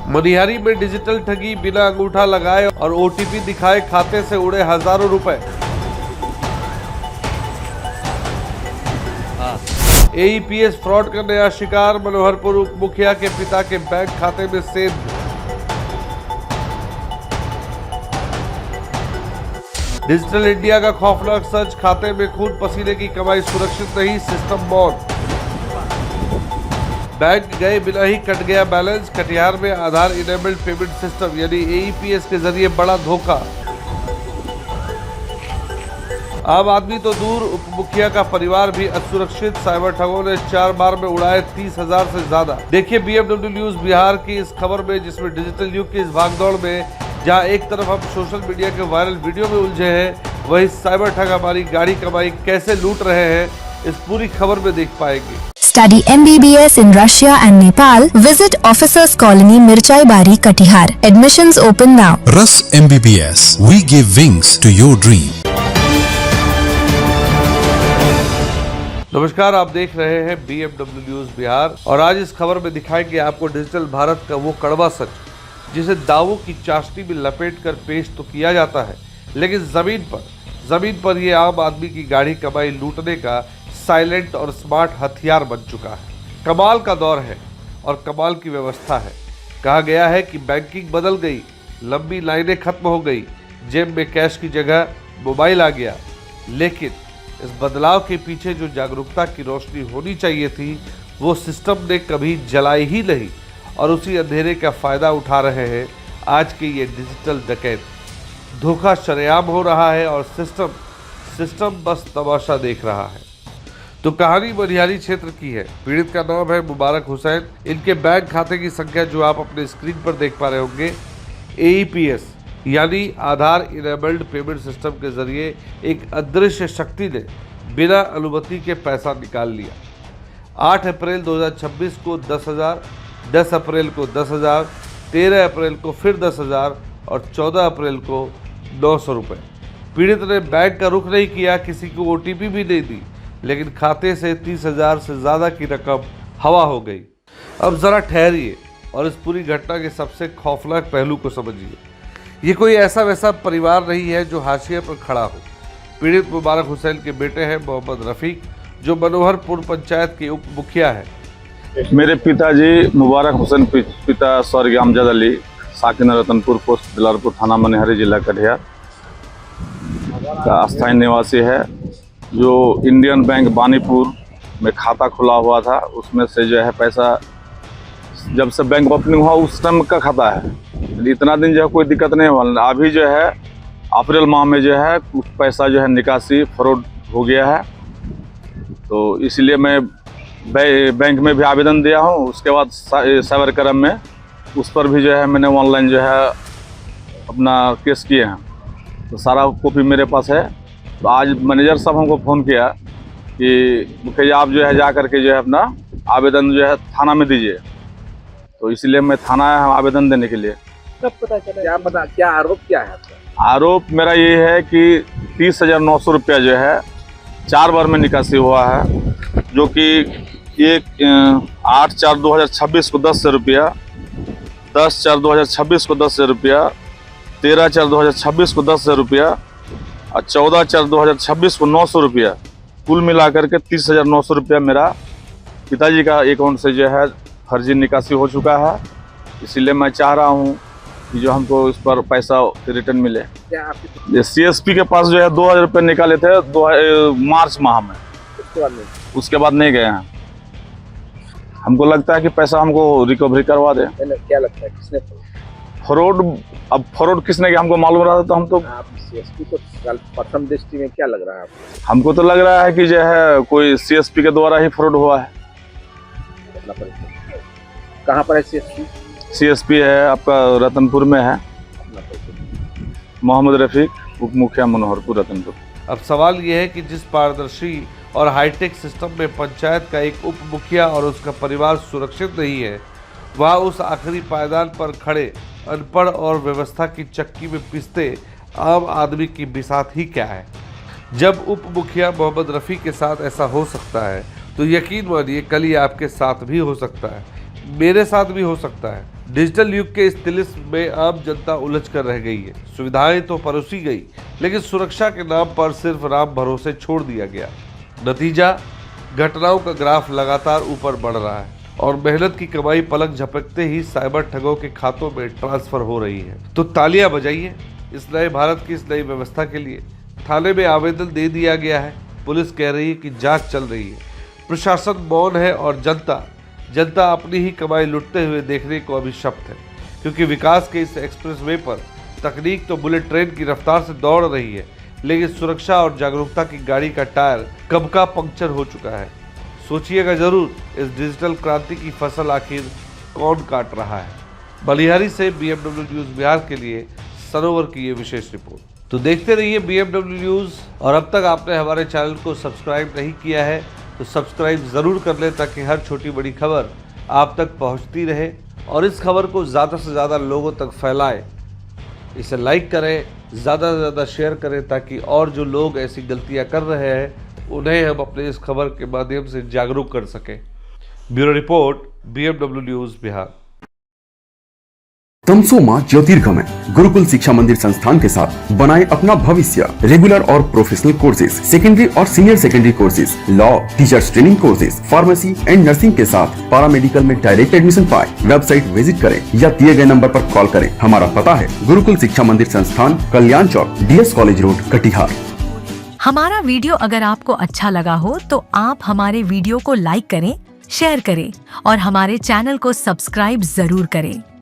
मनिहारी में डिजिटल ठगी, बिना अंगूठा लगाए और ओटीपी दिखाए खाते से उड़े हजारों रुपए। एईपीएस फ्रॉड का नया शिकार, मनोहरपुर उप मुखिया के पिता के बैंक खाते में सेंध। डिजिटल इंडिया का खौफनाक सच, खाते में खून पसीने की कमाई सुरक्षित नहीं, सिस्टम मौत। बैंक गए बिना ही कट गया बैलेंस, कटिहार में आधार इनेबल्ड पेमेंट सिस्टम यानी एईपीएस के जरिए बड़ा धोखा। आम आदमी तो दूर, उप मुखिया का परिवार भी असुरक्षित, साइबर ठगों ने 4 बार में उड़ाए 30,000 से ज्यादा। देखिए बीएमडब्ल्यू न्यूज बिहार की इस खबर में, जिसमें डिजिटल युग की इस भागदौड़ में जहां एक तरफ हम सोशल मीडिया के वायरल वीडियो में उलझे हैं, वहीं साइबर ठग हमारी गाड़ी कमाई कैसे लूट रहे हैं, इस पूरी खबर में देख पाएंगे। Study MBBS in Russia and Nepal. Visit Officers Colony, Mirchai Bari, Katihar. Admissions open now. Rus MBBS. We give wings to your dream. नमस्कार, आप देख रहे हैं बीएमडब्ल्यू न्यूज बिहार और आज इस खबर में दिखाएंगे आपको डिजिटल भारत का वो कड़वा सच, जिसे दावों की चाशनी में लपेट कर पेश तो किया जाता है, लेकिन जमीन पर ये आम आदमी की गाढ़ी कमाई लूटने का साइलेंट और स्मार्ट हथियार बन चुका है। कमाल का दौर है और कमाल की व्यवस्था है। कहा गया है कि बैंकिंग बदल गई, लंबी लाइनें खत्म हो गई, जेब में कैश की जगह मोबाइल आ गया, लेकिन इस बदलाव के पीछे जो जागरूकता की रोशनी होनी चाहिए थी, वो सिस्टम ने कभी जलाई ही नहीं और उसी अंधेरे का फायदा उठा रहे हैं आज के ये डिजिटल डकैत। धोखा शरेआम हो रहा है और सिस्टम बस तमाशा देख रहा है। तो कहानी मनिहारी क्षेत्र की है। पीड़ित का नाम है मुबारक हुसैन। इनके बैंक खाते की संख्या जो आप अपने स्क्रीन पर देख पा रहे होंगे, एईपीएस यानी आधार इनेबल्ड पेमेंट सिस्टम के जरिए एक अदृश्य शक्ति ने बिना अनुमति के पैसा निकाल लिया। 8 अप्रैल 2026 को 10,000, 10 अप्रैल को 10,000, 13 अप्रैल को फिर 10,000 और 14 अप्रैल को 900 रुपये। पीड़ित ने बैंक का रुख नहीं किया, किसी को ओटीपी भी नहीं दी, लेकिन खाते से 30,000 से ज़्यादा की रकम हवा हो गई। अब ज़रा ठहरिए और इस पूरी घटना के सबसे खौफनाक पहलू को समझिए। ये कोई ऐसा वैसा परिवार नहीं है जो हाशिए पर खड़ा हो। पीड़ित मुबारक हुसैन के बेटे हैं मोहम्मद रफीक, जो मनोहरपुर पंचायत के उप मुखिया है। मेरे पिताजी मुबारक हुसैन, पिता स्वर्गीय अमजद अली, साकिन रतनपुर पोस्ट दिलारपुर थाना मनिहारी जिला कटिहार का अस्थायी निवासी है, जो इंडियन बैंक बानीपुर में खाता खुला हुआ था। उसमें से जो है पैसा, जब से बैंक ओपनिंग हुआ उस टाइम का खाता है, इतना दिन जो है कोई दिक्कत नहीं हुआ। अभी जो है अप्रैल माह में जो है कुछ पैसा जो है निकासी फ्रॉड हो गया है, तो इसलिए मैं बैंक में भी आवेदन दिया हूँ। उसके बाद साइबर क्राइम में उस पर भी जो है मैंने ऑनलाइन जो है अपना केस किए हैं, तो सारा कॉपी मेरे पास है। तो आज मैनेजर साहब हमको फ़ोन किया कि मुखिया आप जो है जा करके जो है अपना आवेदन जो है थाना में दीजिए, तो इसलिए मैं थाना आया हूँ आवेदन देने के लिए। कब पता चला? क्या आरोप क्या है आपका? आरोप मेरा ये है कि 30,900 रुपया जो है 4 बार में निकासी हुआ है, जो कि 8/4/2026 को 10,000 रुपया, 10/4/2026 को 10,000 रुपया, 13/4/2026 को 10,000 रुपया और 14/4/2026 को 900 रुपया, कुल मिलाकर के 30,900 रुपया मेरा पिताजी का अकाउंट से जो है फर्जी निकासी हो चुका है। इसीलिए मैं चाह रहा हूँ कि जो हमको इस पर पैसा रिटर्न मिले। ये सीएसपी के पास जो है 2,000 रुपये निकाले थे मार्च माह में, उसके बाद नहीं गए हैं। हमको लगता है कि पैसा हमको रिकवरी करवा दे। क्या लगता है किसने फ्रॉड? अब फ्रॉड किसने किया हमको मालूम रहा था, तो हम तो सीएसपी को प्रथम दृष्टि में क्या लग रहा है आपको? हमको तो लग रहा है कि जो है कोई सीएसपी के द्वारा ही फ्रॉड हुआ है। कहाँ पर है सीएसपी? सीएसपी है आपका रतनपुर में है, मोहम्मद रफीक, उप मुखिया मनोहरपुर रतनपुर। अब सवाल ये है कि जिस पारदर्शी और हाईटेक सिस्टम में पंचायत का एक उप मुखिया और उसका परिवार सुरक्षित नहीं है, वह उस आखिरी पायदान पर खड़े अनपढ़ और व्यवस्था की चक्की में पिसते आम आदमी की बिसात ही क्या है। जब उप मुखिया मोहम्मद रफ़ी के साथ ऐसा हो सकता है, तो यकीन मानिए कल ये आपके साथ भी हो सकता है। मेरे साथ भी हो सकता है। डिजिटल युग के इस तिलिस्म में आम जनता उलझ कर रह गई है। सुविधाएं तो परोसी गई, लेकिन सुरक्षा के नाम पर सिर्फ राम भरोसे छोड़ दिया गया। नतीजा, घटनाओं का ग्राफ लगातार ऊपर बढ़ रहा है और मेहनत की कमाई पलक झपकते ही साइबर ठगों के खातों में ट्रांसफर हो रही है। तो तालियां बजाइए इस नए भारत की इस नई व्यवस्था के लिए। थाने में आवेदन दे दिया गया है। पुलिस कह रही है कि जांच चल रही है। प्रशासन मौन है और जनता अपनी ही कमाई लुटते हुए देखने को अभी शब्द है, क्योंकि विकास के इस एक्सप्रेसवे पर तकनीक तो बुलेट ट्रेन की रफ्तार से दौड़ रही है, लेकिन सुरक्षा और जागरूकता की गाड़ी का टायर कब का पंक्चर हो चुका है। सोचिएगा जरूर, इस डिजिटल क्रांति की फसल आखिर कौन काट रहा है। बलिहारी से BMW न्यूज बिहार के लिए सरोवर की ये विशेष रिपोर्ट। तो देखते रहिए BMW न्यूज, और अब तक आपने हमारे चैनल को सब्सक्राइब नहीं किया है तो सब्सक्राइब जरूर कर लें, ताकि हर छोटी बड़ी खबर आप तक पहुंचती रहे। और इस खबर को ज़्यादा से ज़्यादा लोगों तक फैलाएं, इसे लाइक करें, ज़्यादा से ज़्यादा शेयर करें, ताकि और जो लोग ऐसी गलतियां कर रहे हैं उन्हें हम अपने इस खबर के माध्यम से जागरूक कर सकें। Bureau report, BMW news Bihar. तमसोमा ज्योतिर्गमय गुरुकुल शिक्षा मंदिर संस्थान के साथ बनाए अपना भविष्य। रेगुलर और प्रोफेशनल कोर्सेज, सेकेंडरी और senior secondary courses, law, teachers training courses, pharmacy and nursing के साथ पैरामेडिकल में डायरेक्ट एडमिशन पाए। वेबसाइट विजिट करें या दिए गए नंबर पर कॉल करें। हमारा पता है गुरुकुल शिक्षा मंदिर संस्थान, कल्याण चौक, DS कॉलेज रोड, कटिहार। हमारा वीडियो अगर आपको अच्छा लगा हो तो आप हमारे वीडियो को लाइक करें, शेयर करें और हमारे चैनल को सब्सक्राइब जरूर करें।